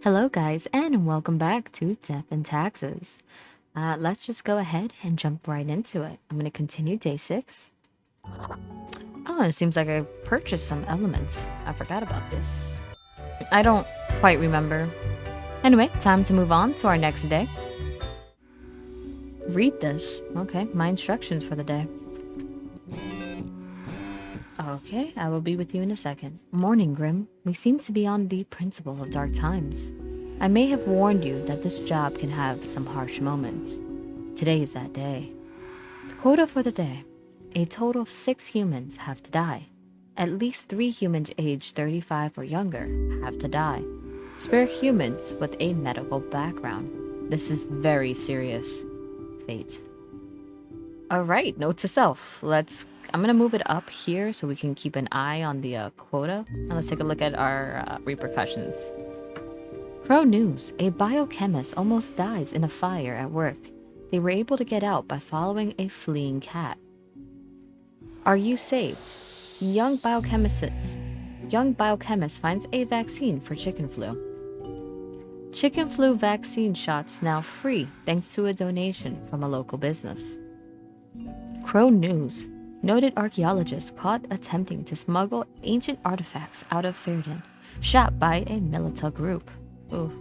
Hello, guys, and welcome back to Death and Taxes. Let's just go ahead and jump right into it. I'm going to continue day 6. Oh, and it seems like I purchased some elements. I forgot about this. I don't quite remember. Anyway, time to move on to our next day. Read this. Okay, my instructions for the day. Okay, I will be with you in a second. Morning, Grim. We seem to be on the principle of dark times. I may have warned you that this job can have some harsh moments. Today is that day. The quota for the day. A total of 6 humans have to die. At least 3 humans aged 35 or younger have to die. Spare humans with a medical background. This is very serious. Fate. Alright, note to self. I'm gonna move it up here so we can keep an eye on the quota. And let's take a look at our repercussions. Crow News. A biochemist almost dies in a fire at work. They were able to get out by following a fleeing cat. Are you saved? Young biochemist finds a vaccine for chicken flu. Chicken flu vaccine shots now free thanks to a donation from a local business. Crow News. Noted archaeologist caught attempting to smuggle ancient artifacts out of Fairden, shot by a Milita group. Ooh.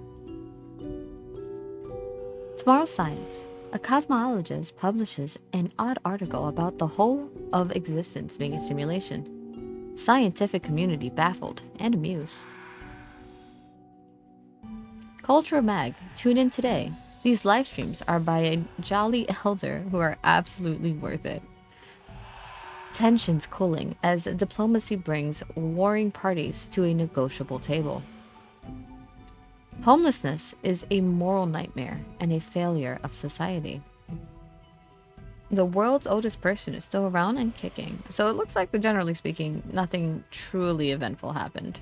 Tomorrow's Science. A cosmologist publishes an odd article about the whole of existence being a simulation. Scientific community baffled and amused. Culture Mag. Tune in today. These live streams are by a jolly elder who are absolutely worth it. Tensions cooling as diplomacy brings warring parties to a negotiable table. Homelessness is a moral nightmare and a failure of society. The world's oldest person is still around and kicking, so it looks like, generally speaking, nothing truly eventful happened.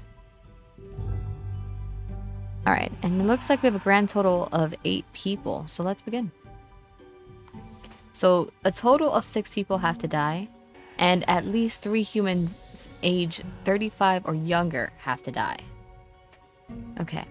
Alright, and it looks like we have a grand total of 8 people, so let's begin. So, a total of 6 people have to die, and at least 3 humans age 35 or younger have to die. Okay.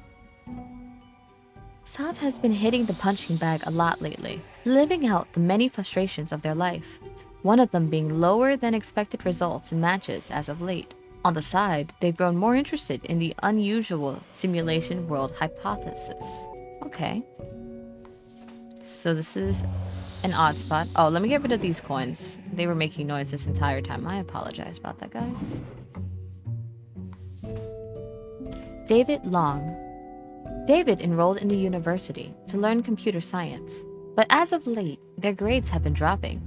Sav has been hitting the punching bag a lot lately, living out the many frustrations of their life. One of them being lower than expected results in matches as of late. On the side, they've grown more interested in the unusual simulation world hypothesis. Okay. So this is an odd spot. Oh, let me get rid of these coins. They were making noise this entire time. I apologize about that, guys. David Long. David enrolled in the university to learn computer science, but as of late, their grades have been dropping.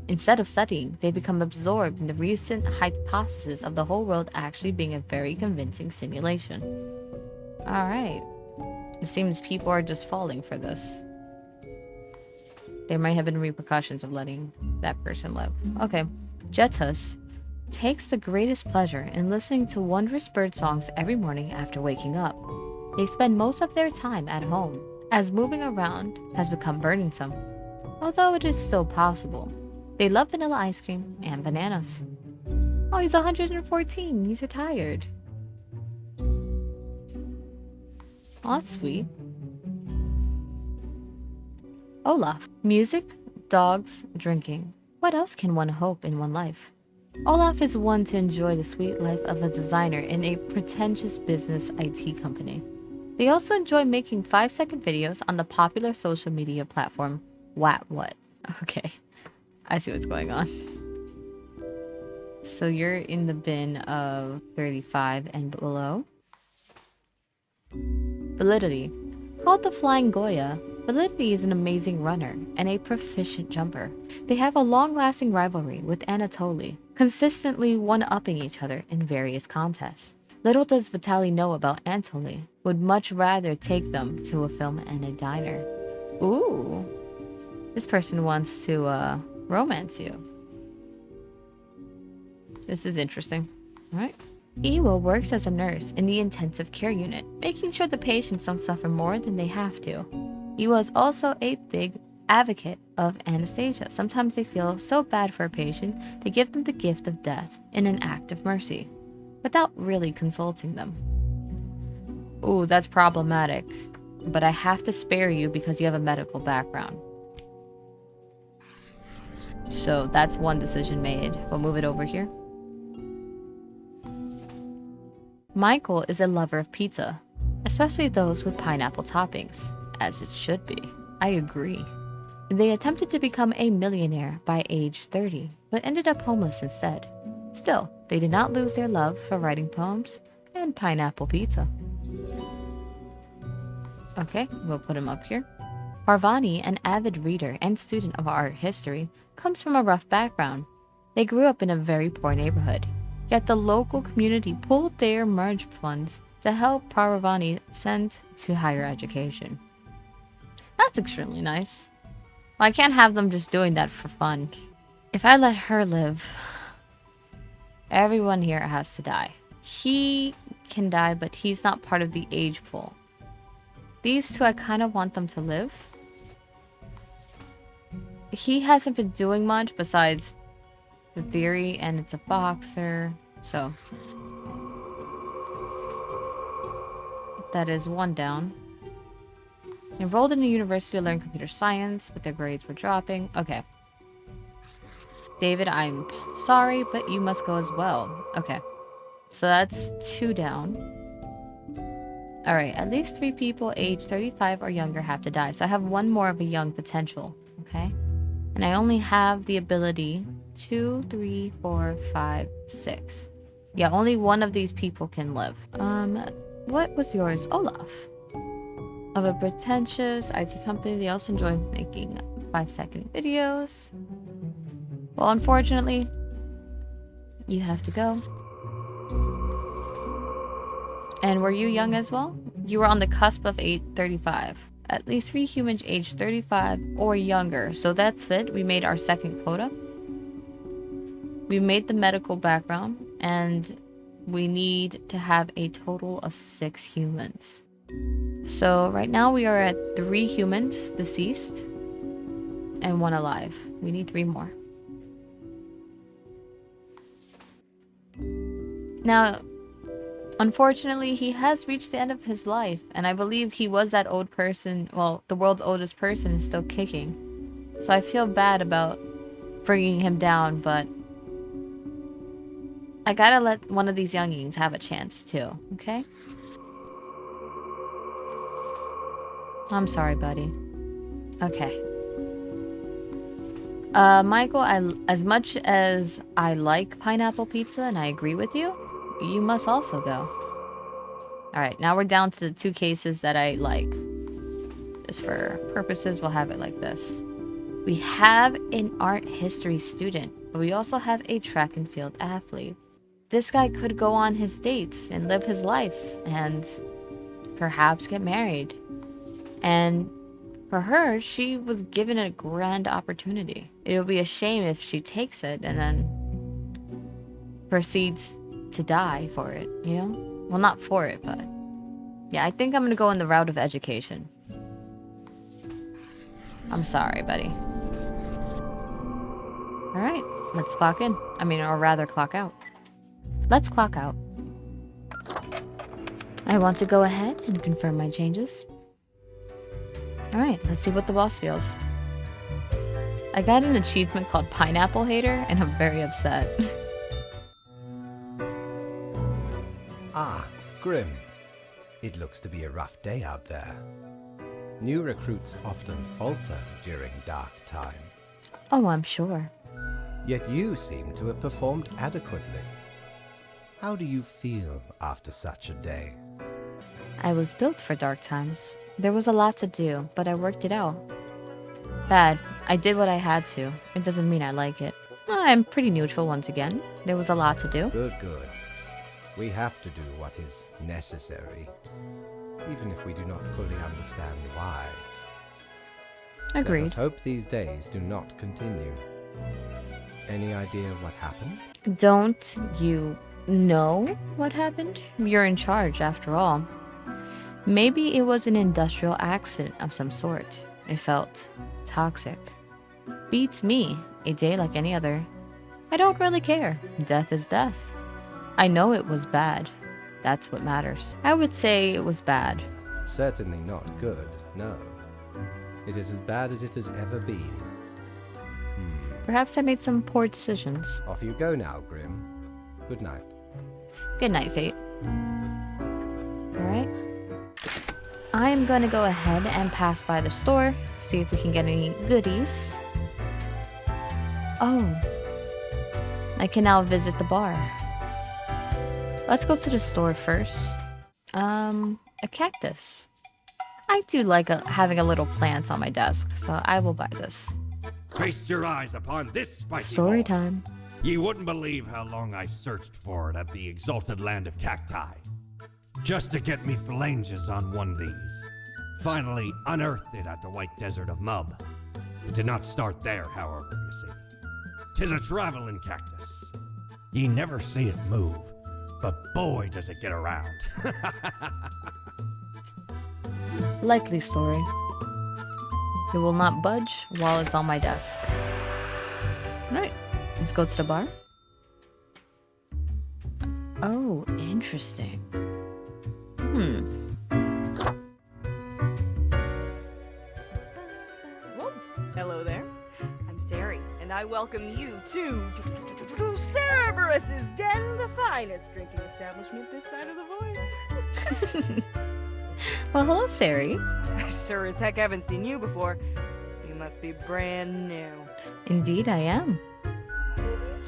Instead of studying, they become absorbed in the recent hypothesis of the whole world actually being a very convincing simulation. Alright. It seems people are just falling for this. There might have been repercussions of letting that person live. Okay. Jetus takes the greatest pleasure in listening to wondrous bird songs every morning after waking up. They spend most of their time at home, as moving around has become burdensome, although it is still possible. They love vanilla ice cream and bananas. Oh, he's 114. He's retired. Oh, that's sweet. Olaf. Music, dogs, drinking. What else can one hope in one life? Olaf is one to enjoy the sweet life of a designer in a pretentious business IT company. They also enjoy making 5-second videos on the popular social media platform What. Okay, I see what's going on. So you're in the bin of 35 and below. Validity. Called the Flying Goya, Validity is an amazing runner and a proficient jumper. They have a long-lasting rivalry with Anatoly, consistently one-upping each other in various contests. Little does Vitaly know about Anatoly, would much rather take them to a film and a diner. Ooh, this person wants to romance you. This is interesting. All right. Iwa works as a nurse in the intensive care unit, making sure the patients don't suffer more than they have to. Iwa is also a big advocate of anesthesia. Sometimes they feel so bad for a patient, they give them the gift of death in an act of mercy, without really consulting them. Ooh, that's problematic. But I have to spare you because you have a medical background. So that's one decision made. We'll move it over here. Michael is a lover of pizza, especially those with pineapple toppings, as it should be. I agree. They attempted to become a millionaire by age 30, but ended up homeless instead. Still, they did not lose their love for writing poems and pineapple pizza. Okay, we'll put him up here. Parvani, an avid reader and student of art history, comes from a rough background. They grew up in a very poor neighborhood, yet the local community pulled their merge funds to help Parvani send to higher education. That's extremely nice. Well, I can't have them just doing that for fun. If I let her live, everyone here has to die. He can die, but he's not part of the age pool. These two, I kind of want them to live. He hasn't been doing much besides the theory, and it's a boxer, so that is one down. Enrolled in a university to learn computer science, but their grades were dropping. Okay. David, I'm sorry, but you must go as well. Okay. So that's 2 down. Alright, at least 3 people aged 35 or younger have to die. So I have 1 more of a young potential. Okay. And I only have the ability 2, 3, 4, 5, 6. Yeah, only 1 of these people can live. What was yours? Olaf. Of a pretentious IT company, they also enjoy making 5-second videos. Well, unfortunately, you have to go. And were you young as well? You were on the cusp of age 35. At least 3 humans aged 35 or younger. So that's it. We made our second quota. We made the medical background, and we need to have a total of 6 humans. So right now we are at 3 humans deceased and 1 alive. We need 3 more. Now, unfortunately, he has reached the end of his life, and I believe he was that old person. Well, the world's oldest person is still kicking. So I feel bad about bringing him down, but I gotta let one of these youngins have a chance too, okay? I'm sorry, buddy. Okay. Michael, as much as I like pineapple pizza and I agree with you, you must also go. Alright, now we're down to the 2 cases that I like. Just for purposes, we'll have it like this. We have an art history student, but we also have a track and field athlete. This guy could go on his dates and live his life and perhaps get married. And for her, she was given a grand opportunity. It would be a shame if she takes it and then proceeds to die for it, you know? Well, not for it, but yeah, I think I'm gonna go in the route of education. I'm sorry, buddy. Alright, let's clock in. I mean, or rather clock out. Let's clock out. I want to go ahead and confirm my changes. Alright, let's see what the boss feels. I got an achievement called Pineapple Hater, and I'm very upset. Ah, Grim. It looks to be a rough day out there. New recruits often falter during dark time. Oh, I'm sure. Yet you seem to have performed adequately. How do you feel after such a day? I was built for dark times. There was a lot to do, but I worked it out. Bad. I did what I had to. It doesn't mean I like it. I'm pretty neutral once again. There was a lot to do. Good, good. We have to do what is necessary, even if we do not fully understand why. Agreed. Let us hope these days do not continue. Any idea what happened? Don't you know what happened? You're in charge, after all. Maybe it was an industrial accident of some sort. It felt toxic. Beats me. A day like any other. I don't really care. Death is death. I know it was bad. That's what matters. I would say it was bad. Certainly not good, no. It is as bad as it has ever been. Perhaps I made some poor decisions. Off you go now, Grim. Good night. Good night, Fate. Alright. I am gonna go ahead and pass by the store, see if we can get any goodies. Oh. I can now visit the bar. Let's go to the store first. A cactus. I do like having a little plant on my desk, so I will buy this. Feast your eyes upon this spicy Story ball. time. Ye wouldn't believe how long I searched for it at the exalted land of cacti, just to get me phalanges on one of these. Finally unearthed it at the white desert of Mub. It did not start there, however, you see. 'Tis a traveling cactus. Ye never see it move, but boy does it get around. Likely story. It will not budge while it's on my desk. Alright, let's go to the bar. Oh, interesting. Whoa. Hello there. I'm Sari, and I welcome you to Cerberus's Den, the finest drinking establishment this side of the void. Well, hello, Sari. I sure as heck haven't seen you before. You must be brand new. Indeed, I am.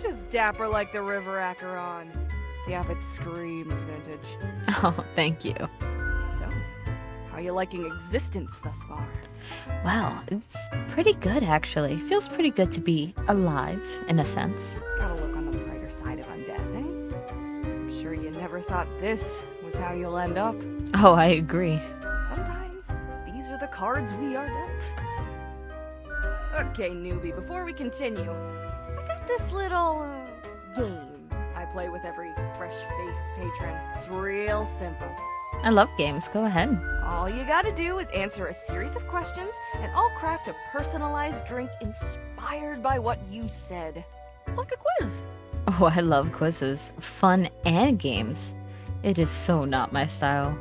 Just dapper like the river Acheron. The outfit screams vintage. Oh, thank you. So, how are you liking existence thus far? Wow, it's pretty good, actually. Feels pretty good to be alive, in a sense. Gotta look on the brighter side of undeath, eh? I'm sure you never thought this was how you'll end up. Oh, I agree. Sometimes these are the cards we are dealt. Okay, newbie, before we continue, I got this little game I play with every fresh-faced patron. It's real simple. I love games. Go ahead. All you gotta do is answer a series of questions, and I'll craft a personalized drink inspired by what you said. It's like a quiz. Oh, I love quizzes. Fun and games. It is so not my style.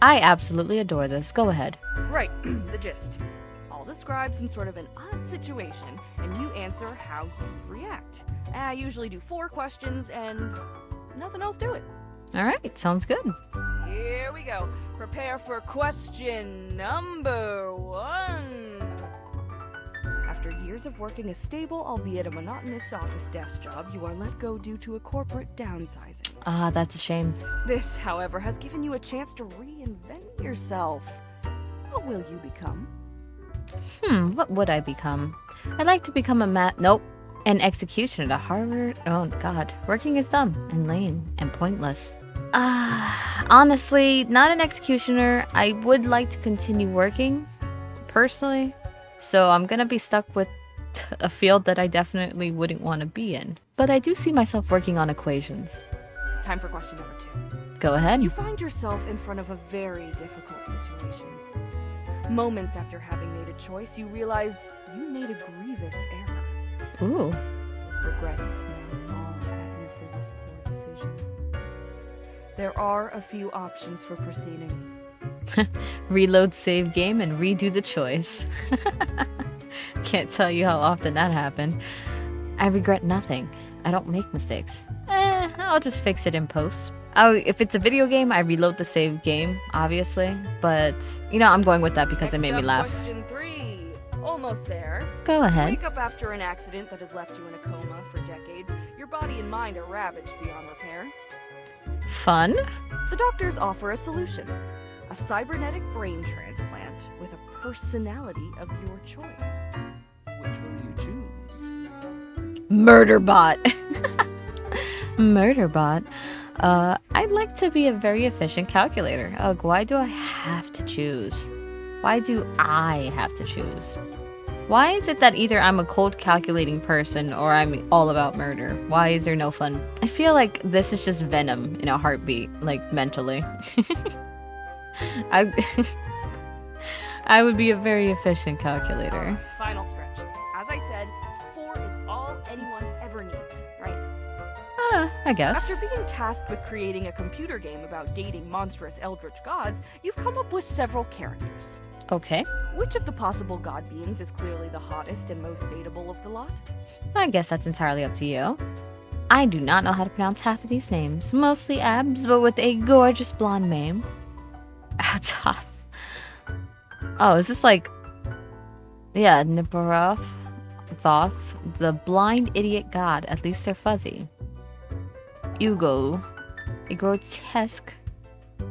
I absolutely adore this. Go ahead. Right, the gist. I'll describe some sort of an odd situation, and you answer how you react. I usually do 4 questions, and nothing else to it. All right, sounds good. Here we go. Prepare for question number 1. After years of working a stable, albeit a monotonous office desk job, you are let go due to a corporate downsizing. Ah, that's a shame. This, however, has given you a chance to reinvent yourself. What will you become? What would I become? I'd like to become an executioner at Harvard. Oh, God. Working is dumb and lame and pointless. Honestly, not an executioner. I would like to continue working, personally. So I'm gonna be stuck with a field that I definitely wouldn't want to be in. But I do see myself working on equations. Time for question number 2. Go ahead. You find yourself in front of a very difficult situation. Moments after having made a choice, you realize you made a grievous error. Ooh. Regrets now gnaw at you for this poor decision. There are a few options for proceeding. Reload save game and redo the choice. Can't tell you how often that happened. I regret nothing. I don't make mistakes. I'll just fix it in post. If it's a video game, I reload the save game, obviously. But, I'm going with that because it made me laugh. Question 3. Almost there. Go ahead. Wake up after an accident that has left you in a coma for decades. Your body and mind are ravaged beyond repair. Fun. The doctors offer a solution. A cybernetic brain transplant with a personality of your choice. Which will you choose? Murderbot. Murderbot. I'd like to be a very efficient calculator. Ugh, why do I have to choose? Why do I have to choose? Why is it that either I'm a cold calculating person or I'm all about murder? Why is there no fun? I feel like this is just venom in a heartbeat, like mentally. I would be a very efficient calculator. Final stretch. As I said, 4 is all anyone ever needs, right? I guess. After being tasked with creating a computer game about dating monstrous eldritch gods, you've come up with several characters. Okay. Which of the possible god beings is clearly the hottest and most dateable of the lot? I guess that's entirely up to you. I do not know how to pronounce half of these names. Mostly abs, but with a gorgeous blonde mane. Tough. Oh, is this like... Yeah, Nipperoth, Thoth, the blind idiot god. At least they're fuzzy. Ugo, a grotesque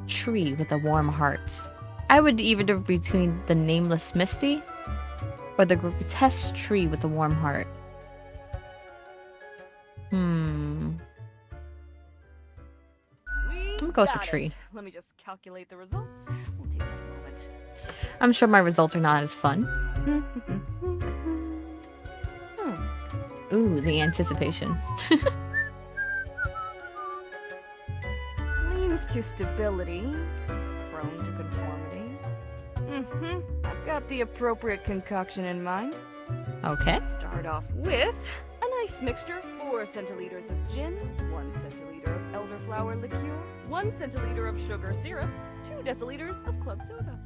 tree with a warm heart. I would either between the nameless Misty or the grotesque tree with a warm heart. I'm gonna go with the tree. Let me just calculate the results. We'll take a moment. I'm sure my results are not as fun. Ooh, the anticipation. Leans to stability, prone to conformity. I've got the appropriate concoction in mind. Okay. Start off with a nice mixture: 4 centiliters of gin, 1 centiliter of elderflower liqueur, 1 centiliter of sugar syrup, 2 deciliters of club soda.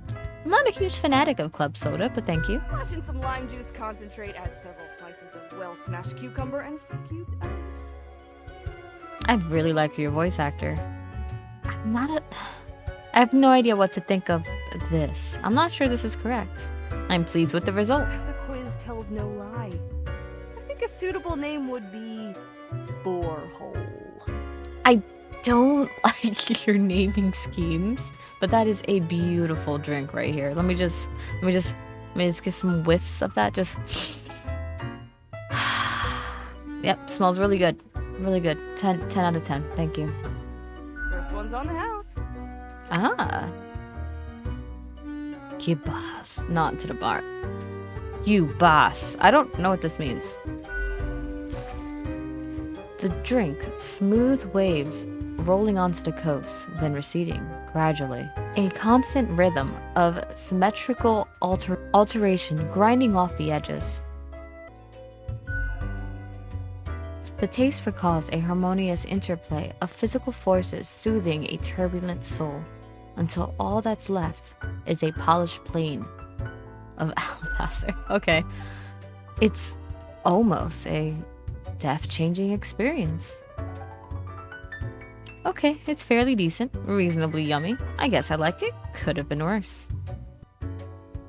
I'm not a huge fanatic of club soda, but thank you. Splash in some lime juice concentrate, add several slices of well-smashed cucumber and some cubed ice. I really like your voice actor. I have no idea what to think of this. I'm not sure this is correct. I'm pleased with the result. The quiz tells no lie. I think a suitable name would be Borehole. I don't like your naming schemes, but that is a beautiful drink right here. Let me just get some whiffs of that. Just yep, smells really good. Really good. 10 out of 10. Thank you. First one's on the house. Ah. You boss. Not to the bar. You boss. I don't know what this means. The drink, smooth waves rolling onto the coast, then receding gradually. A constant rhythm of symmetrical alteration grinding off the edges. The taste recalls a harmonious interplay of physical forces soothing a turbulent soul, until all that's left is a polished plane of alabaster. Okay. It's almost a death-changing experience. Okay, it's fairly decent, reasonably yummy. I guess I like it. Could have been worse.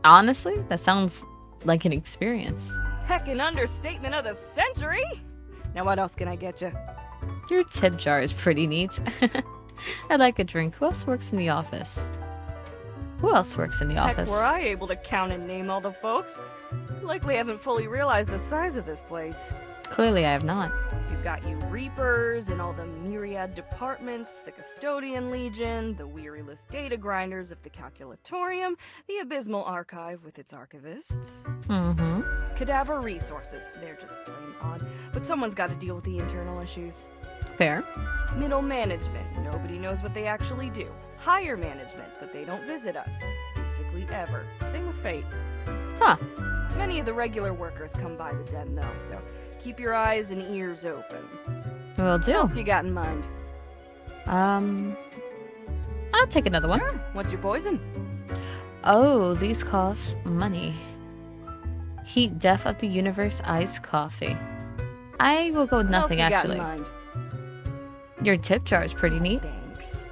Honestly, that sounds like an experience. Heck, an understatement of the century! Now what else can I get you? Your tip jar is pretty neat. I like a drink. Who else works in the office? Who else works in the Heck, office? were I able to count and name all the folks? Likely haven't fully realized the size of this place. Clearly I have not. You've got you Reapers in all the myriad departments, the Custodian Legion, the weariless data grinders of the Calculatorium, the Abysmal Archive with its archivists. Cadaver Resources, they're just plain odd, but someone's got to deal with the internal issues. Fair. Middle management, nobody knows what they actually do. Higher management, but they don't visit us. Basically ever. Same with Fate. Huh. Many of the regular workers come by the den though, so keep your eyes and ears open. Will do. What else you got in mind? I'll take another one. Sure. What's your poison? Oh, these cost money. Heat Death of the Universe iced coffee. I will go with nothing, what else actually. you got in mind? Your tip jar is pretty neat. Thanks.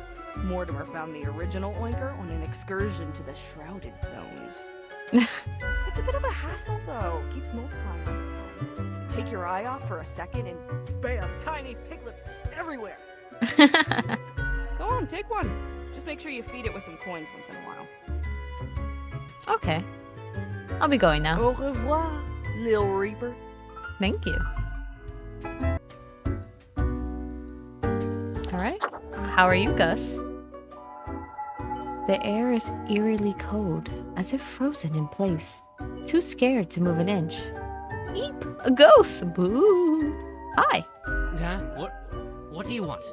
Mortimer found the original oinker on an excursion to the Shrouded Zones. It's a bit of a hassle, though. Keeps multiplying all the time. Take your eye off for a second and bam, tiny piglets everywhere. Go on, take one. Just make sure you feed it with some coins once in a while. Okay. I'll be going now. Au revoir, Lil Reaper. Thank you. Alright. How are you, Gus? The air is eerily cold, as if frozen in place. Too scared to move an inch. Eep! A ghost! Boo! Hi! Huh? What do you want?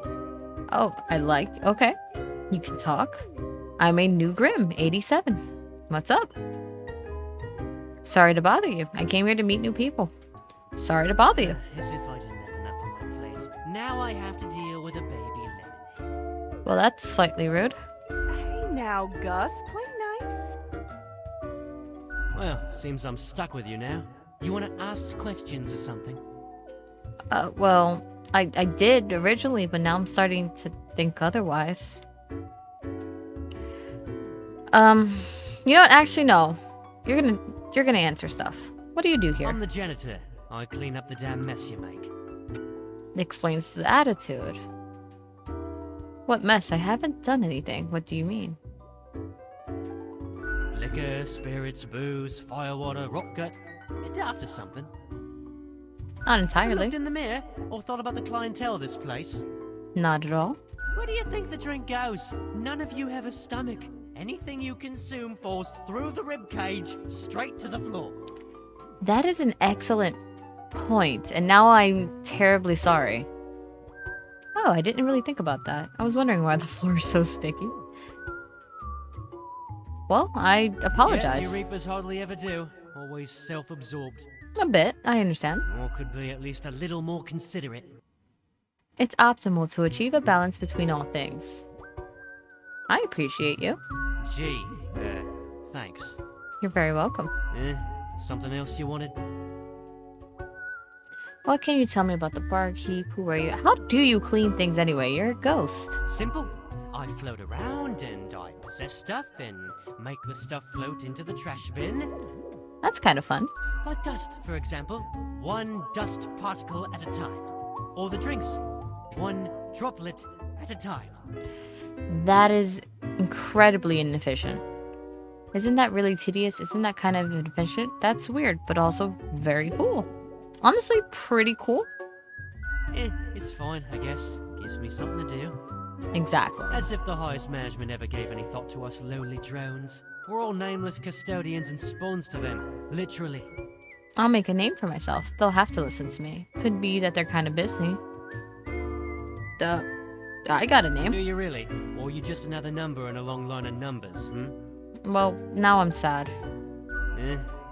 Oh, okay. You can talk. I'm a new Grim, 87. What's up? Sorry to bother you. I came here to meet new people. Sorry to bother you. As if I didn't have enough on my plate. Now I have to deal with a baby lemonade. Well, that's slightly rude. Hey now, Gus, play nice. Well, seems I'm stuck with you now. You want to ask questions or something? Well, I did originally, but now I'm starting to think otherwise. You know what? Actually, no. You're gonna answer stuff. What do you do here? I'm the janitor. I clean up the damn mess you make. Explains the attitude. What mess? I haven't done anything. What do you mean? Liquor, spirits, booze, firewater, rock gut. It's after something. Not You entirely. looked in the mirror or thought about the clientele of this place? Not at all. Where do you think the drink goes? None of you have a stomach. Anything you consume falls through the rib cage straight to the floor. That is an excellent point, and now I'm terribly sorry. Oh, I didn't really think about that. I was wondering why the floor is so sticky. Well, I apologize. Yeah, you reapers hardly ever do. Always self-absorbed. A bit, I understand. Or could be at least a little more considerate. It's optimal to achieve a balance between all things. I appreciate you. Gee, thanks. You're very welcome. Something else you wanted? What can you tell me about the barkeep? Who are you? How do you clean things anyway? You're a ghost. Simple. I float around and I possess stuff and make the stuff float into the trash bin. That's kind of fun. Like dust, for example. One dust particle at a time. Or the drinks. One droplet at a time. That is incredibly inefficient. Isn't that really tedious? Isn't that kind of inefficient? That's weird, but also very cool. Honestly, pretty cool. It's fine, I guess. Gives me something to do. Exactly. As if the highest management ever gave any thought to us lowly drones. We're all nameless custodians and spawns to them. Literally. I'll make a name for myself. They'll have to listen to me. Could be that they're kind of busy. Duh. I got a Do name. you really? Or are you just another number in a long line of numbers, Well, now I'm sad.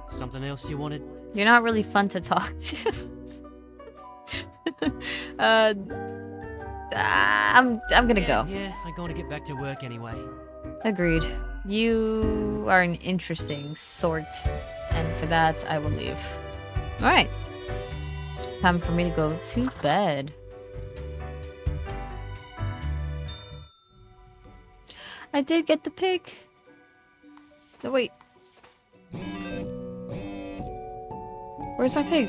Something else you wanted? You're not really fun to talk to. I'm gonna go. Yeah, I'm gonna get back to work anyway. Agreed. You are an interesting sort, and for that, I will leave. Alright. Time for me to go to bed. I did get the pig. No, wait. Where's my pig?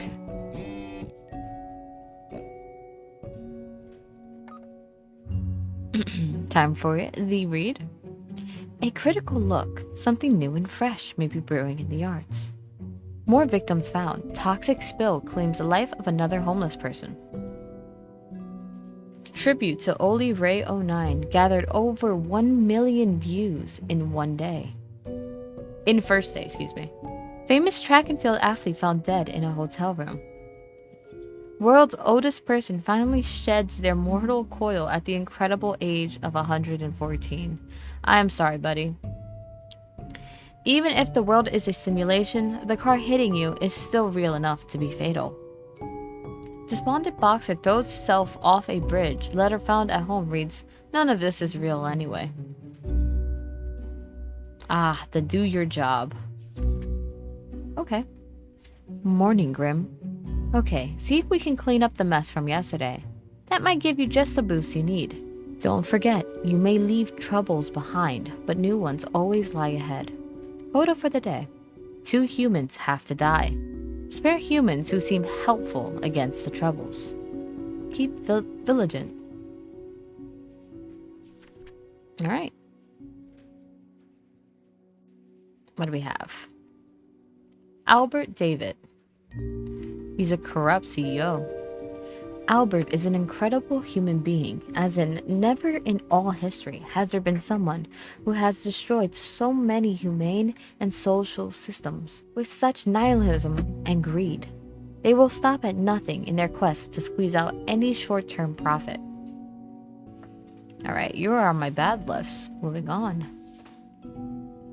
Time for the read. A critical look. Something new and fresh may be brewing in the yards. More victims found. Toxic spill claims the life of another homeless person. Tribute to Oli Ray 09 gathered over 1 million views in one day. First day, excuse me. Famous track and field athlete found dead in a hotel room. World's oldest person finally sheds their mortal coil at the incredible age of 114. I am sorry, buddy. Even if the world is a simulation, the car hitting you is still real enough to be fatal. Despondent boxer throws himself off a bridge. Letter found at home reads, "None of this is real anyway." Ah, the do your job. Okay. Morning, Grim. Okay, see if we can clean up the mess from yesterday. That might give you just the boost you need. Don't forget, you may leave troubles behind, but new ones always lie ahead. Quota for the day. 2 humans have to die. Spare humans who seem helpful against the troubles. Keep vigilant. Alright. What do we have? Albert David. He's a corrupt CEO. Albert is an incredible human being, as in never in all history has there been someone who has destroyed so many humane and social systems with such nihilism and greed. They will stop at nothing in their quest to squeeze out any short-term profit. Alright, you are on my bad list. Moving on.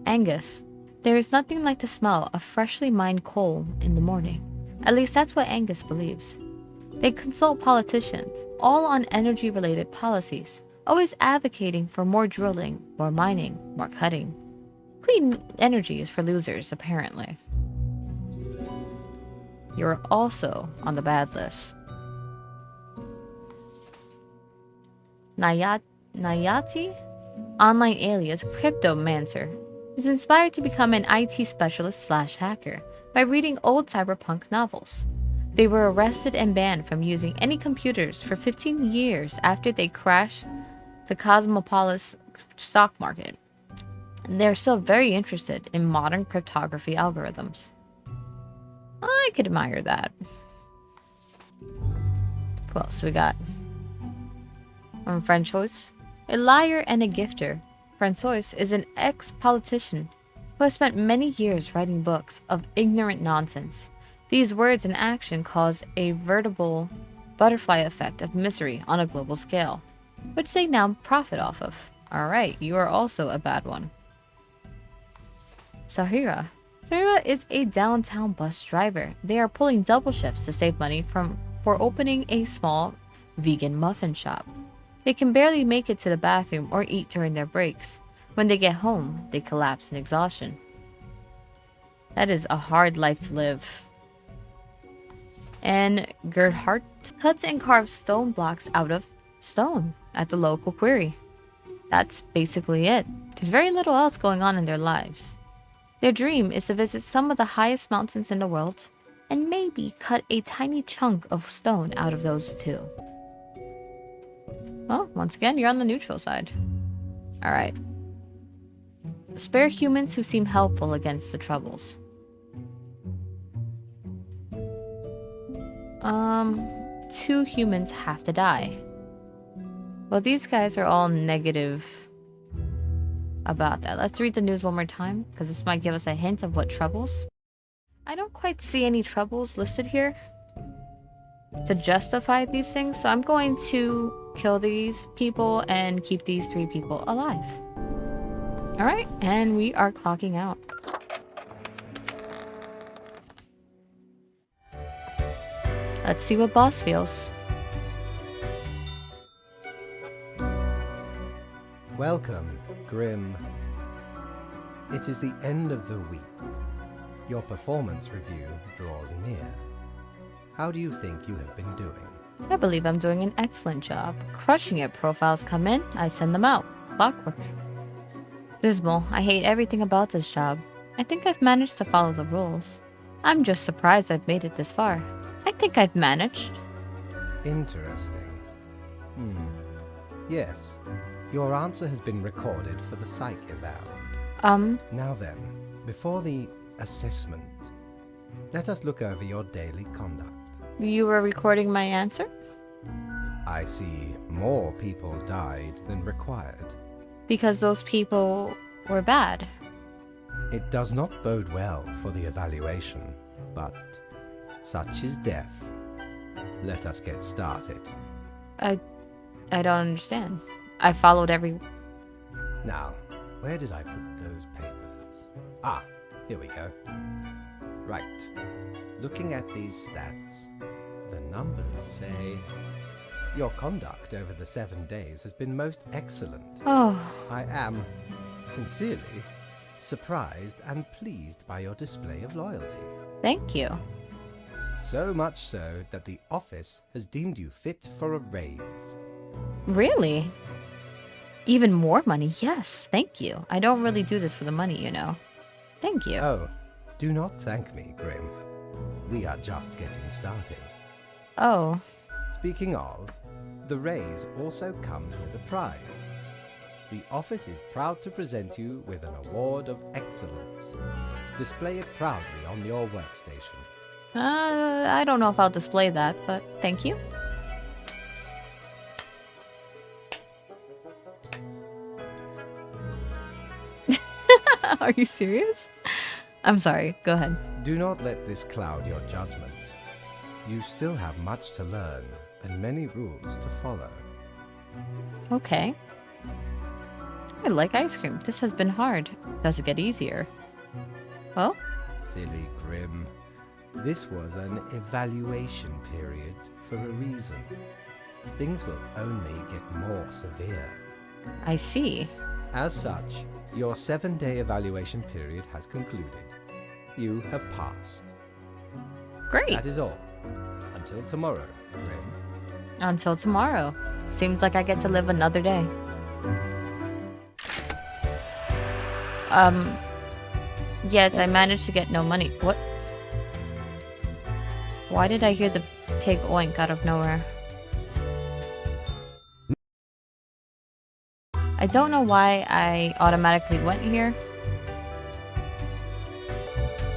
Angus. There is nothing like the smell of freshly mined coal in the morning. At least that's what Angus believes. They consult politicians, all on energy-related policies, always advocating for more drilling, more mining, more cutting. Clean energy is for losers, apparently. You're also on the bad list. Nayati, online alias Cryptomancer, is inspired to become an IT specialist/hacker by reading old cyberpunk novels. They were arrested and banned from using any computers for 15 years after they crashed the Cosmopolis stock market. And they're still very interested in modern cryptography algorithms. I could admire that. Who else we got? François, a liar and a gifter. François is an ex-politician who has spent many years writing books of ignorant nonsense. These words and action cause a veritable butterfly effect of misery on a global scale, which they now profit off of. Alright, you are also a bad one. Sahira. Sahira is a downtown bus driver. They are pulling double shifts to save money for opening a small vegan muffin shop. They can barely make it to the bathroom or eat during their breaks. When they get home, they collapse in exhaustion. That is a hard life to live. And Gerhardt cuts and carves stone blocks out of stone at the local quarry. That's basically it. There's very little else going on in their lives. Their dream is to visit some of the highest mountains in the world and maybe cut a tiny chunk of stone out of those too. Well, once again, you're on the neutral side. Alright. Spare humans who seem helpful against the troubles. 2 humans have to die. Well, these guys are all negative about that. Let's read the news one more time, because this might give us a hint of what troubles. I don't quite see any troubles listed here to justify these things, so I'm going to kill these people and keep these 3 people alive. Alright, and we are clocking out. Let's see what boss feels. Welcome, Grim. It is the end of the week. Your performance review draws near. How do you think you have been doing? I believe I'm doing an excellent job. Crushing it. Profiles come in, I send them out. Clockwork. Dismal. I hate everything about this job. I think I've managed to follow the rules. I'm just surprised I've made it this far. I think I've managed. Interesting. Yes. Your answer has been recorded for the psych eval. Now then, before the assessment, let us look over your daily conduct. You were recording my answer? I see more people died than required. Because those people were bad. It does not bode well for the evaluation, but such is death. Let us get started. I don't understand. I followed every... Now, where did I put those papers? Ah, here we go. Right. Looking at these stats, the numbers say your conduct over the 7 days has been most excellent. Oh. I am, sincerely, surprised and pleased by your display of loyalty. Thank you. So much so that the office has deemed you fit for a raise. Really? Even more money? Yes, thank you. I don't really do this for the money, you know. Thank you. Oh, do not thank me, Grim. We are just getting started. Oh. Speaking of, the raise also comes with a prize. The office is proud to present you with an award of excellence. Display it proudly on your workstation. I don't know if I'll display that, but thank you. Are you serious? I'm sorry, go ahead. Do not let this cloud your judgment. You still have much to learn and many rules to follow. Okay. I like ice cream. This has been hard. Does it get easier? Well? Silly Grim. This was an evaluation period for a reason. Things will only get more severe. I see. As such, your 7-day evaluation period has concluded. You have passed. Great. That is all. Until tomorrow, Grim. Until tomorrow. Seems like I get to live another day. Yet I managed to get no money. What? Why did I hear the pig oink out of nowhere? I don't know why I automatically went here.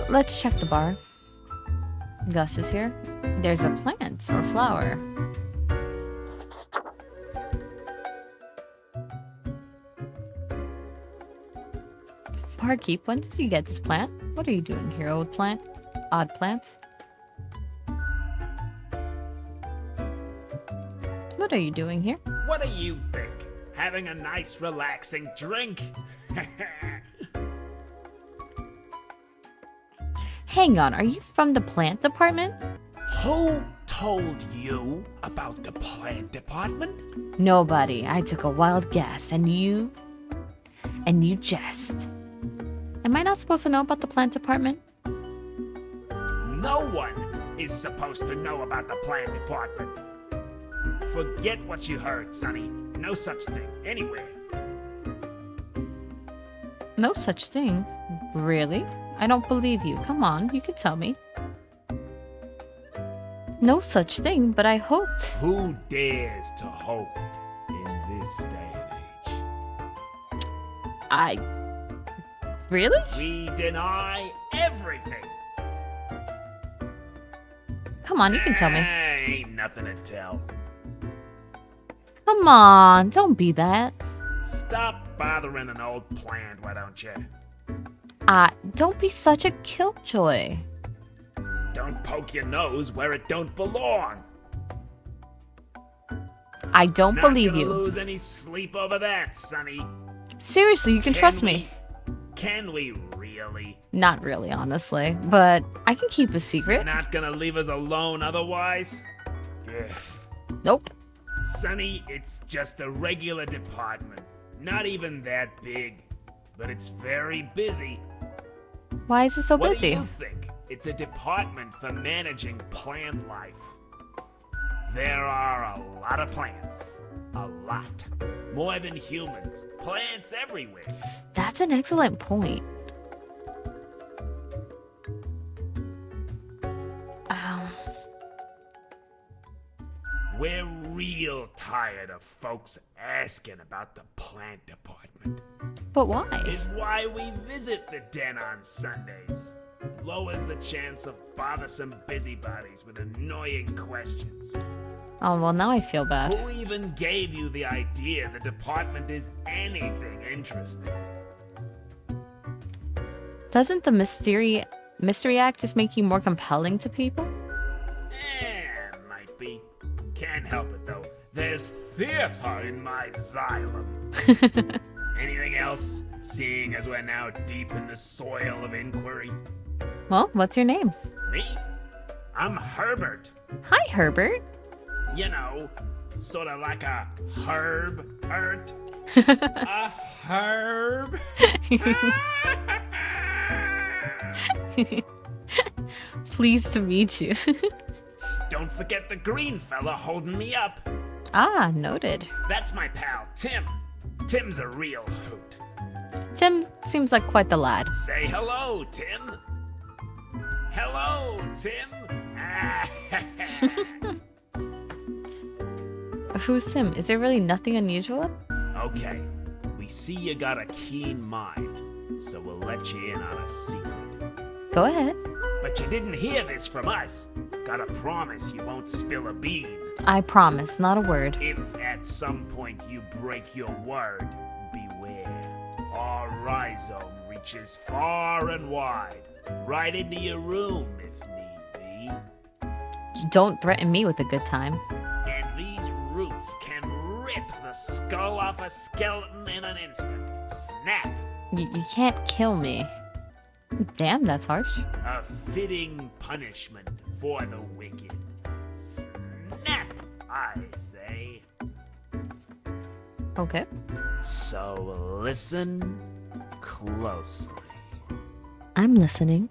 Let's check the bar. Gus is here. There's a plant or flower. Barkeep, when did you get this plant? What are you doing here, old plant? Odd plant? What are you doing here? What do you think? Having a nice, relaxing drink? Hang on, are you from the plant department? Who told you about the plant department? Nobody. I took a wild guess, and you jest. Am I not supposed to know about the plant department? No one is supposed to know about the plant department. Forget what you heard, Sonny. No such thing anywhere. No such thing. Really? I don't believe you. Come on, you can tell me. No such thing, but I hoped. Who dares to hope in this day and age? Really? We deny everything. Come on, you can tell me. Ain't nothing to tell. Come on, don't be that. Stop bothering an old plant, why don't you? Don't be such a killjoy. Don't poke your nose where it don't belong. I don't believe Not you. gonna lose any sleep over that, Sonny. Seriously, you can trust me. Can we really? Not really, honestly, but I can keep a secret. Not gonna leave us alone otherwise? Ugh. Nope. Sonny, it's just a regular department. Not even that big, but it's very busy. Why is it so What busy? do you think? It's a department for managing plant life. There are a lot of plants. A lot. More than humans. Plants everywhere. That's an excellent point. We're real tired of folks asking about the plant department. But why? Is why we visit the den on Sundays. Lowers the chance of bothersome busybodies with annoying questions. Oh, well, now I feel bad. Who even gave you the idea the department is anything interesting? Doesn't the Mystery Act just make you more compelling to people? Might be. Can't help it though. There's theater in my xylem. Anything else? Seeing as we're now deep in the soil of inquiry. Well, what's your name? Me? I'm Herbert. Hi, Herbert. You know, sort of like a herb hurt. A herb. Pleased to meet you. Don't forget the green fella holding me up. Noted. That's my pal, Tim. Tim's a real hoot. Tim seems like quite the lad. Say hello, Tim. Hello, Tim. Who's Tim? Is there really nothing unusual? Okay, we see you got a keen mind, so we'll let you in on a secret. Go ahead. But you didn't hear this from us. Gotta promise you won't spill a bean. I promise, not a word. If at some point you break your word, beware. Our rhizome reaches far and wide, right into your room if need be. Don't threaten me with a good time. And these roots can rip the skull off a skeleton in an instant. Snap! You can't kill me. Damn, that's harsh. A fitting punishment for the wicked. Snap! I say. Okay. So listen closely. I'm listening.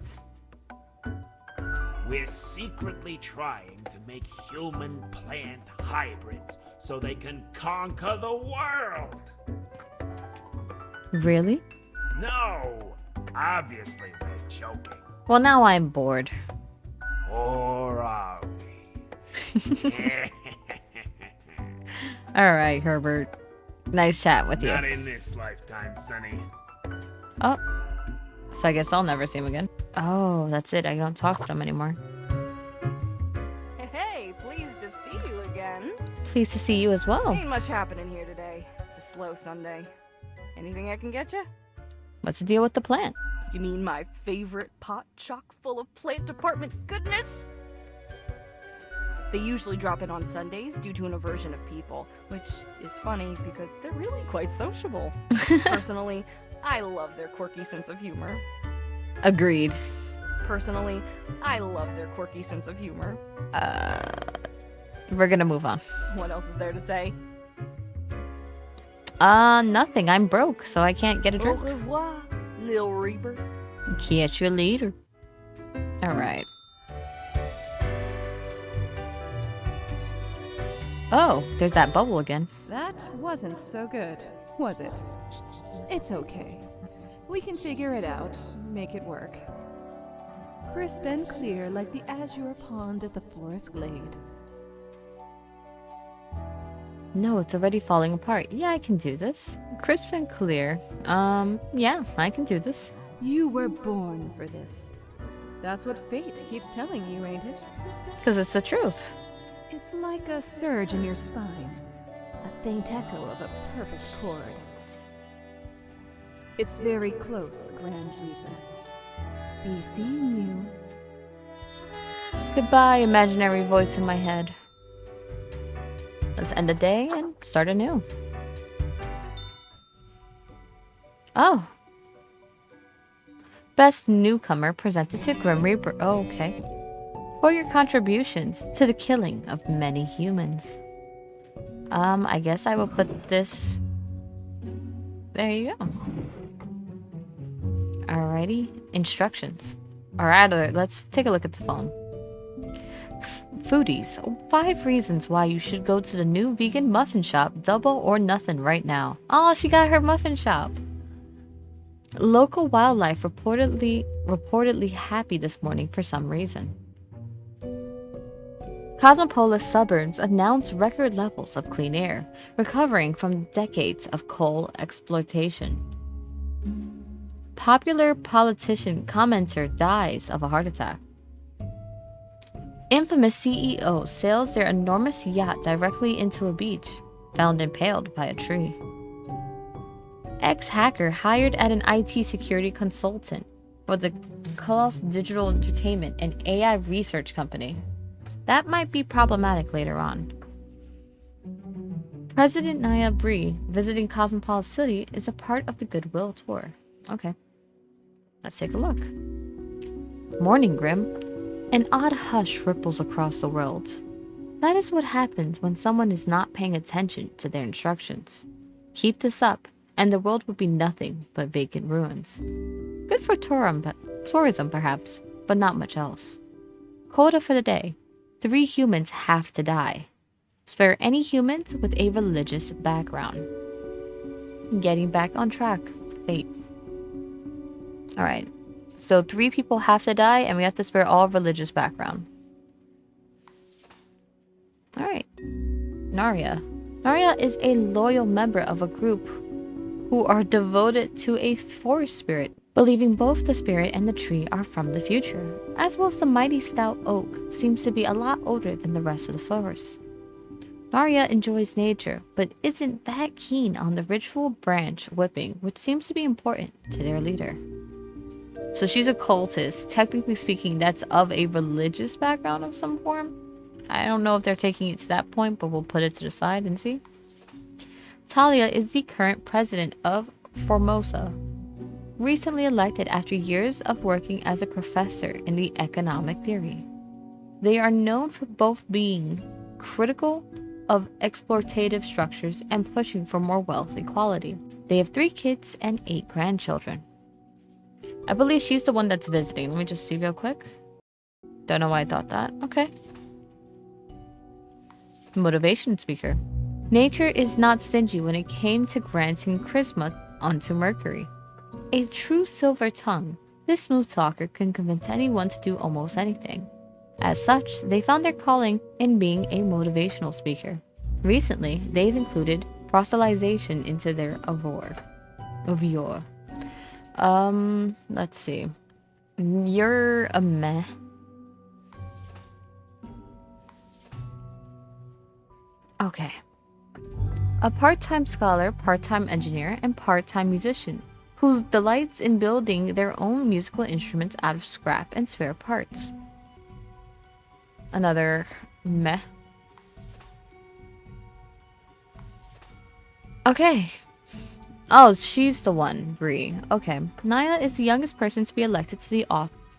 We're secretly trying to make human plant hybrids so they can conquer the world. Really? No, obviously we're joking. Well, now I'm bored. Or are we? All right, Herbert. Nice chat with you. Not in this lifetime, Sonny. Oh. So I guess I'll never see him again. Oh, that's it. I don't talk to him anymore. Hey, pleased to see you again. Pleased to see you as well. Ain't much happening here today. It's a slow Sunday. Anything I can get you? What's the deal with the plant? You mean my favorite pot chock full of plant department goodness? They usually drop in on Sundays due to an aversion of people, which is funny because they're really quite sociable. Personally, I love their quirky sense of humor. Agreed. Personally, I love their quirky sense of humor. We're gonna move on. What else is there to say? Nothing. I'm broke, so I can't get a Au drink. revoir, Lil Reaper. Catch you later. Alright. Oh, there's that bubble again. That wasn't so good, was it? It's okay. We can figure it out, make it work. Crisp and clear like the azure pond at the forest glade. No, it's already falling apart. Yeah, I can do this. Crisp and clear. Yeah, I can do this. You were born for this. That's what fate keeps telling you, ain't it? Because it's the truth. It's like a surge in your spine, a faint echo of a perfect chord. It's very close, Grand Reaper. Be seeing you. Goodbye, imaginary voice in my head. Let's end the day and start anew. Oh. Best newcomer presented to Grim Reaper. Oh, okay. For your contributions to the killing of many humans. I guess I will put this... There you go. Alrighty. Instructions. Alright, let's take a look at the phone. Foodies, 5 reasons why you should go to the new vegan muffin shop, Double or Nothing, right now. Oh, she got her muffin shop. Local wildlife reportedly happy this morning for some reason. Cosmopolis suburbs announce record levels of clean air, recovering from decades of coal exploitation. Popular politician commenter dies of a heart attack. Infamous CEO sails their enormous yacht directly into a beach, found impaled by a tree. Ex-hacker hired at an IT security consultant for the Colossus Digital Entertainment and AI research company. That might be problematic later on. President Naya Bree visiting Cosmopolis City is a part of the Goodwill Tour. Okay. Let's take a look. Morning, Grim. An odd hush ripples across the world. That is what happens when someone is not paying attention to their instructions. Keep this up, and the world will be nothing but vacant ruins. Good for tourism, perhaps, but not much else. Quota for the day. 3 humans have to die. Spare any humans with a religious background. Getting back on track. Fate. Alright. So 3 people have to die, and we have to spare all religious background. Alright. Narya. Narya is a loyal member of a group who are devoted to a forest spirit, believing both the spirit and the tree are from the future, as well as the mighty stout oak seems to be a lot older than the rest of the forest. Narya enjoys nature, but isn't that keen on the ritual branch whipping, which seems to be important to their leader. So she's a cultist. Technically speaking, that's of a religious background of some form. I don't know if they're taking it to that point, but we'll put it to the side and see. Talia is the current president of Formosa, recently elected after years of working as a professor in the economic theory. They are known for both being critical of exploitative structures and pushing for more wealth equality. They have 3 kids and 8 grandchildren. I believe she's the one that's visiting. Let me just see real quick. Don't know why I thought that. Okay. Motivation speaker. Nature is not stingy when it came to granting charisma onto Mercury. A true silver tongue, this smooth talker can convince anyone to do almost anything. As such, they found their calling in being a motivational speaker. Recently, they've included proselytization into their aurora. Let's see. You're a meh. Okay. A part-time scholar, part-time engineer, and part-time musician who delights in building their own musical instruments out of scrap and spare parts. Another meh. Okay. Oh, she's the one, Bree. Okay. Naya is the youngest person to be elected to the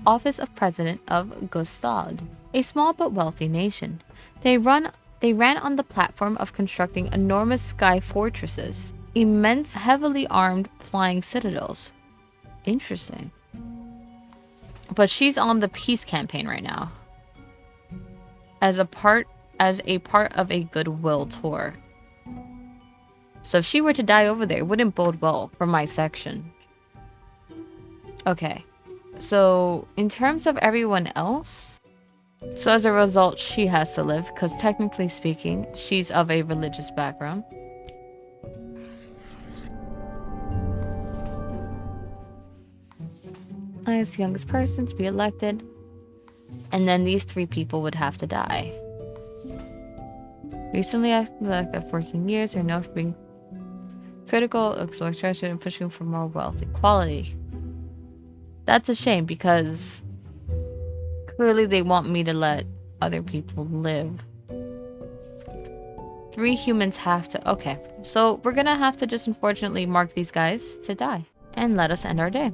office of president of Gustad, a small but wealthy nation. They ran on the platform of constructing enormous sky fortresses, immense, heavily armed flying citadels. Interesting. But she's on the peace campaign right now. As a part of a goodwill tour. So if she were to die over there, it wouldn't bode well for my section. Okay. So in terms of everyone else, so as a result, she has to live, because technically speaking, she's of a religious background. As the youngest person to be elected. And then these 3 people would have to die. Recently, I've working years are known for being critical, exploitation, and pushing for more wealth equality. That's a shame, because clearly they want me to let other people live. 3 humans have to... Okay, so we're gonna have to just unfortunately mark these guys to die. And let us end our day.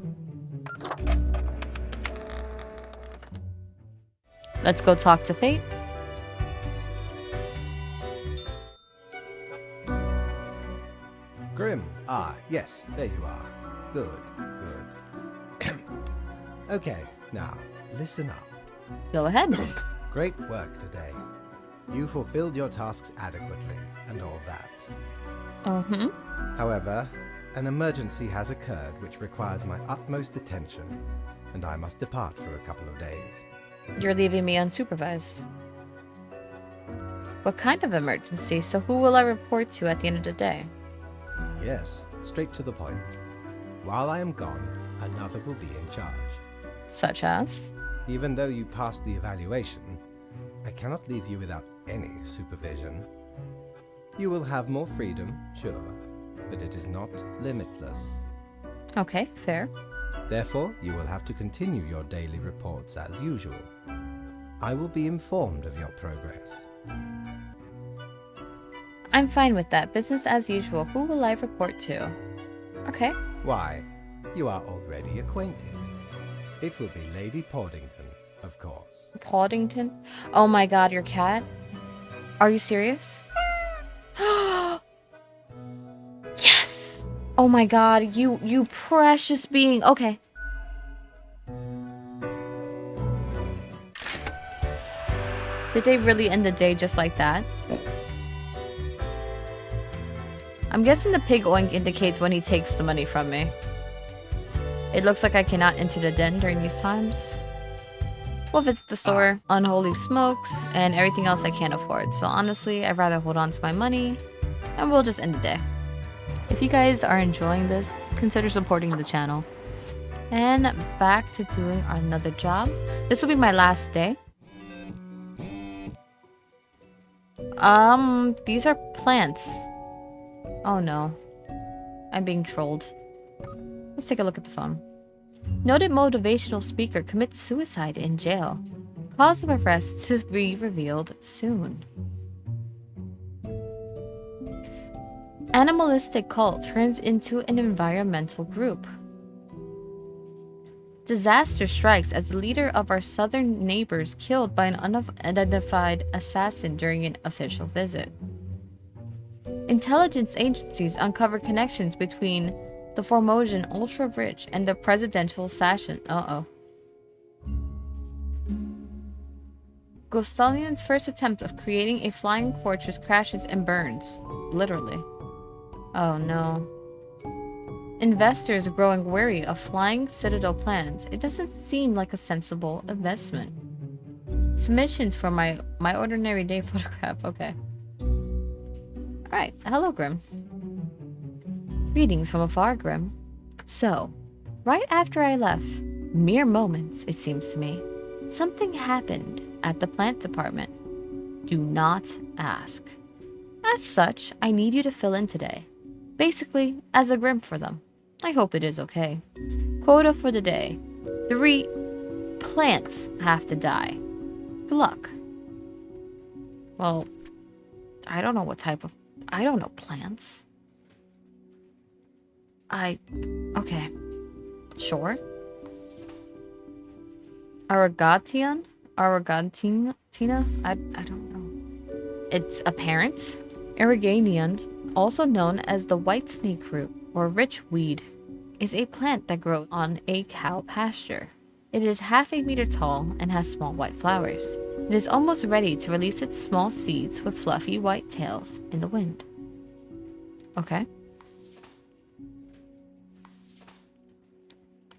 Let's go talk to Fate. Grim. Ah, yes, there you are. Good. Okay, now, listen up. Go ahead. Great work today. You fulfilled your tasks adequately, and all that. However, an emergency has occurred which requires my utmost attention, and I must depart for a couple of days. You're leaving me unsupervised. What kind of emergency? So who will I report to at the end of the day? Yes, straight to the point. While I am gone, another will be in charge. Such as? Even though you passed the evaluation, I cannot leave you without any supervision. You will have more freedom, sure, but it is not limitless. Okay, fair. Therefore, you will have to continue your daily reports as usual. I will be informed of your progress. I'm fine with that. Business as usual. Who will I report to? Okay. Why, you are already acquainted. It will be Lady Pawdington, of course. Pawdington? Oh my god, your cat? Are you serious? Yes! Oh my god, you precious being. Okay. Did they really end the day just like that? I'm guessing the pig oink indicates when he takes the money from me. It looks like I cannot enter the den during these times. We'll visit the store, unholy smokes, and everything else I can't afford. So honestly, I'd rather hold on to my money, and we'll just end the day. If you guys are enjoying this, consider supporting the channel. And back to doing another job. This will be my last day. These are plants. Oh no. I'm being trolled. Let's take a look at the phone. Noted motivational speaker commits suicide in jail. Cause of arrest to be revealed soon. Animalistic cult turns into an environmental group. Disaster strikes as the leader of our southern neighbors killed by an unidentified assassin during an official visit. Intelligence agencies uncover connections between the Formosan ultra-rich and the presidential assassin. Gostalian's first attempt of creating a flying fortress crashes and burns. Literally. Oh no. Investors are growing wary of flying citadel plans. It doesn't seem like a sensible investment. Submissions for my ordinary day photograph. Okay. Alright. Hello, Grim. Greetings from afar, Grim. So, right after I left, mere moments, it seems to me, something happened at the plant department. Do not ask. As such, I need you to fill in today. Basically, as a Grim for them. I hope it is okay. Quota for the day. 3 plants have to die. Good luck. Well, I don't know what type of... I don't know plants. Okay. Sure. Arrogatian? Arrogantina? I don't know. It's apparent. Araganian, also known as the white snake root or rich weed, is a plant that grows on a cow pasture. It is half a meter tall and has small white flowers. It is almost ready to release its small seeds with fluffy white tails in the wind. Okay.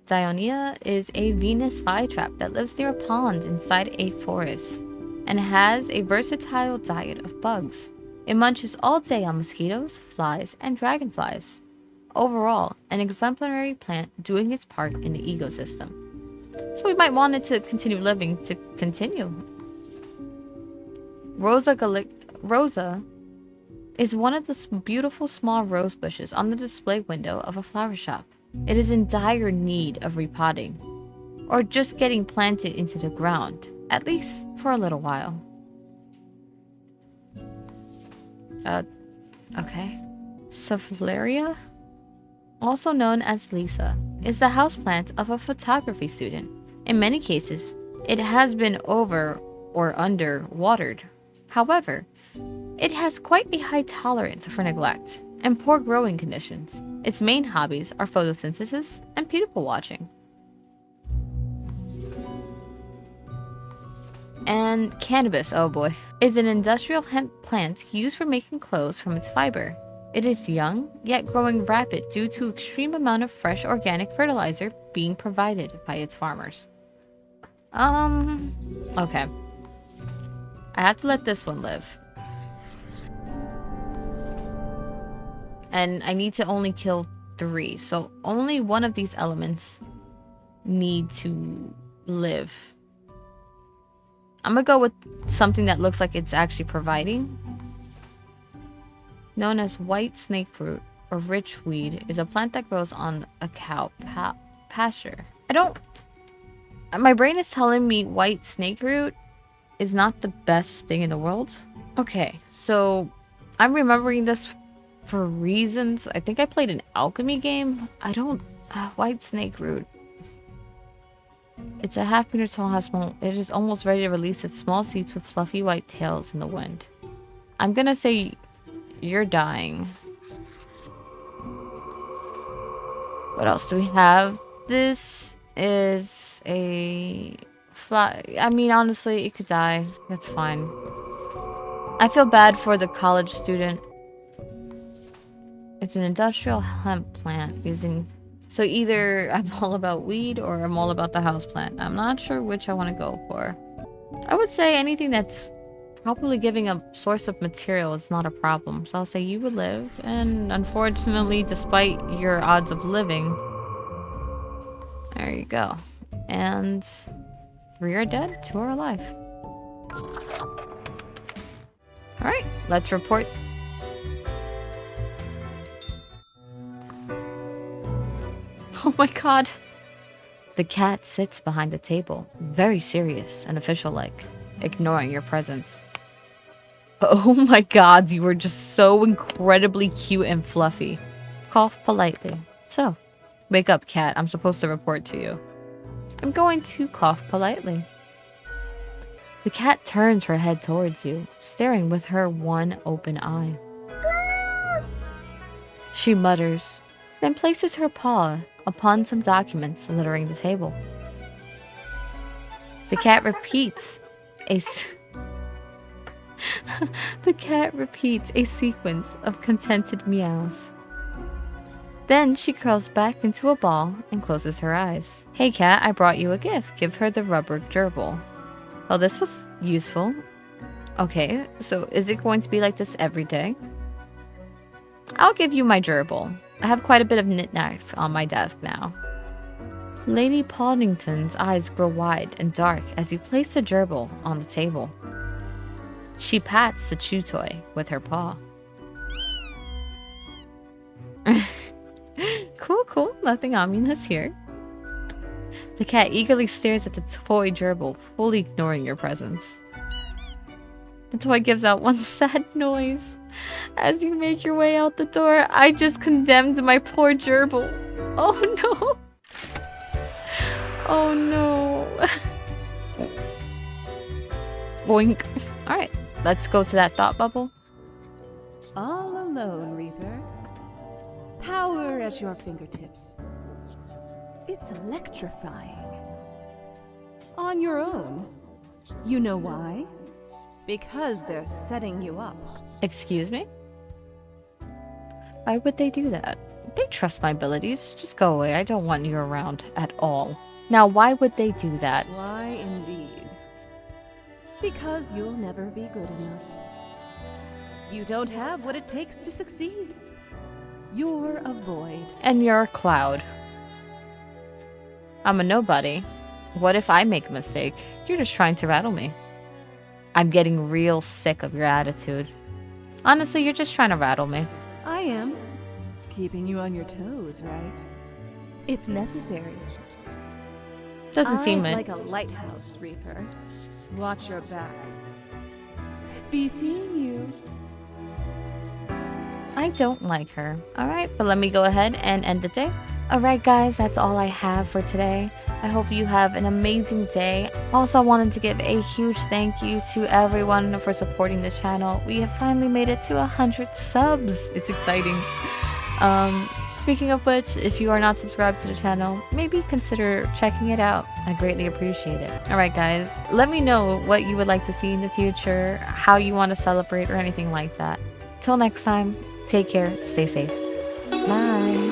Dionia is a Venus flytrap that lives near a pond inside a forest and has a versatile diet of bugs. It munches all day on mosquitoes, flies, and dragonflies. Overall, an exemplary plant doing its part in the ecosystem. So we might want it to continue living to continue. Rosa is one of the beautiful small rose bushes on the display window of a flower shop. It is in dire need of repotting, or just getting planted into the ground, at least for a little while. Okay. Sophleria, also known as Lisa, is the houseplant of a photography student. In many cases, it has been over or under watered. However, it has quite a high tolerance for neglect and poor growing conditions. Its main hobbies are photosynthesis and people watching. And cannabis, oh boy, is an industrial hemp plant used for making clothes from its fiber. It is young, yet growing rapid due to extreme amount of fresh organic fertilizer being provided by its farmers. Okay. I have to let this one live. And I need to only kill 3, so only one of these elements need to live. I'm gonna go with something that looks like it's actually providing. Known as white snakeroot or rich weed, is a plant that grows on a cow pasture. My brain is telling me white snakeroot is not the best thing in the world. Okay, so I'm remembering this for reasons. I think I played an alchemy game. White snake root. It's a half meter tall, has small. It is almost ready to release its small seeds with fluffy white tails in the wind. I'm gonna say you're dying. What else do we have? This is a fly. I mean, honestly, it could die. That's fine. I feel bad for the college student. It's an industrial hemp plant using... So either I'm all about weed or I'm all about the house plant. I'm not sure which I want to go for. I would say anything that's probably giving a source of material is not a problem. So I'll say you would live. And unfortunately, despite your odds of living, there you go. And 3 are dead, 2 are alive. Alright, let's report. Oh my god. The cat sits behind the table, very serious and official-like, ignoring your presence. Oh my god, you were just so incredibly cute and fluffy. Cough politely. So, wake up, cat. I'm supposed to report to you. I'm going to cough politely. The cat turns her head towards you, staring with her one open eye. She mutters, then places her paw upon some documents littering the table. The cat repeats the cat repeats a sequence of contented meows. Then she curls back into a ball and closes her eyes. Hey cat, I brought you a gift. Give her the rubber gerbil. Oh, this was useful. Okay, so is it going to be like this every day? I'll give you my gerbil. I have quite a bit of knickknacks on my desk now. Lady Pawdington's eyes grow wide and dark as you place the gerbil on the table. She pats the chew toy with her paw. Cool. Nothing ominous here. The cat eagerly stares at the toy gerbil, fully ignoring your presence. The toy gives out one sad noise. As you make your way out the door, I just condemned my poor gerbil. Oh no. Oh no. Boink. Alright, let's go to that thought bubble. All alone, Reaper. Power at your fingertips. It's electrifying. On your own. You know why? Because they're setting you up. Excuse me? Why would they do that? They trust my abilities. Just go away. I don't want you around at all. Now, why would they do that? Why indeed? Because you'll never be good enough. You don't have what it takes to succeed. You're a void. And you're a cloud. I'm a nobody. What if I make a mistake? You're just trying to rattle me. I'm getting real sick of your attitude. Honestly, you're just trying to rattle me. I am. Keeping you on your toes, right? It's necessary. Doesn't Eyes seem it. like a lighthouse, Reaper. Watch your back. Be seeing you. I don't like her. Alright, but let me go ahead and end the day. Alright guys, that's all I have for today. I hope you have an amazing day. Also, I wanted to give a huge thank you to everyone for supporting the channel. We have finally made it to 100 subs. It's exciting. Speaking of which, if you are not subscribed to the channel, maybe consider checking it out. I greatly appreciate it. Alright guys, let me know what you would like to see in the future, how you want to celebrate or anything like that. Till next time, take care, stay safe. Bye.